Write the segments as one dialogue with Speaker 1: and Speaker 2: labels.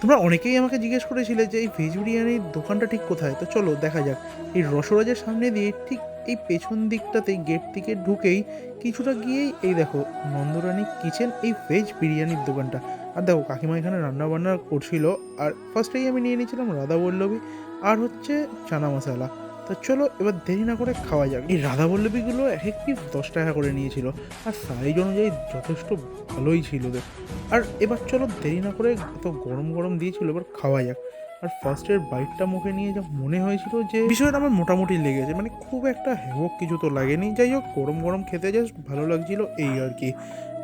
Speaker 1: তোমরা অনেকেই আমাকে জিজ্ঞেস করেছিলে যে এই ভেজ বিরিয়ানির দোকানটা ঠিক কোথায়, তো চলো দেখা যাক। এই রসরাজের সামনে দিয়ে ঠিক এই পেছন দিকটাতেই গেট থেকে ঢুকেই কিছুটা গিয়েই এই দেখো নন্দরানী কিচেন, এই ভেজ বিরিয়ানির দোকানটা। আর দেখো কাকিমা এখানে রান্না বান্না করছিল। আর ফার্স্টেই আমি নিয়ে নিয়েছিলাম রাধাবল্লভী আর হচ্ছে চানা মশলা। তো চলো এবার দেরি না করে খাওয়া যাক। এই রাধাবল্লভীগুলো এক এক পিস 10 টাকা করে নিয়েছিল, আর সাইজ অনুযায়ী যথেষ্ট ভালোই ছিল। আর এবার চলো দেরি না করে, এত গরম গরম দিয়েছিল, এবার খাওয়া যাক। আর ফার্স্টের বাইটটা মুখে নিয়ে যা মনে হয়েছিল যে বিষয়টা আমার মোটামুটি লেগেছে, মানে খুব একটা হেবক কিছু তো লাগেনি। যাই হোক, গরম গরম খেতে জাস্ট ভালো লাগছিল এই আর কি।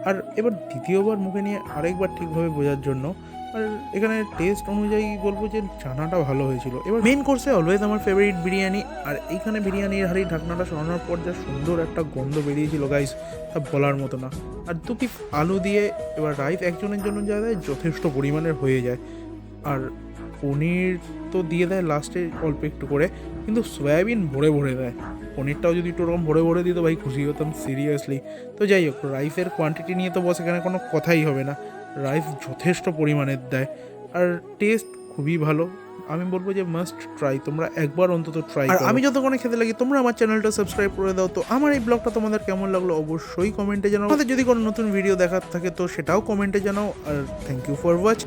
Speaker 1: আর এবার দ্বিতীয়বার মুখে নিয়ে আরেকবার ঠিকভাবে বোঝার জন্য, আর এখানে টেস্ট অনুযায়ী বলবো যে চানাটা ভালো হয়েছিল। এবার মেন কোর্সে অলওয়েজ আমার ফেভারিট বিরিয়ানি, আর এইখানে বিরিয়ানির হাঁড়ির ঢাকনাটা সরানোর পর যা সুন্দর একটা গন্ধ বেরিয়েছিল গাইস, তা বলার মতো না। আর 2 পিস আলু দিয়ে এবার রাইস একজনের জন্য যা দেয় যথেষ্ট পরিমাণের হয়ে যায়। আর পনির তো দিয়ে দেয় লাস্টে অল্প একটু করে, কিন্তু সয়াবিন ভরে ভরে দেয়। পনিরটাও যদি একটু ওরকম ভরে ভরে দিত ভাই খুশি হতাম সিরিয়াসলি। তো যাই হোক, রাইসের কোয়ান্টিটি নিয়ে তো বস এখানে কোনো কথাই হবে না, রাইস যথেষ্ট পরিমাণের দেয়। আর টেস্ট খুবই ভালো, আমি বলবো যে মাস্ট ট্রাই, তোমরা একবার অন্তত ট্রাই করো। আর আমি যতক্ষণে খেতে লাগি তোমরা আমার চ্যানেলটা সাবস্ক্রাইব করে দাও। তো আমার এই ব্লগটা তোমাদের কেমন লাগলো অবশ্যই কমেন্টে জানাও। আমাদের যদি কোনো নতুন ভিডিও দেখার থাকে তো সেটাও কমেন্টে জানাও। আর থ্যাংক ইউ ফর ওয়াচ।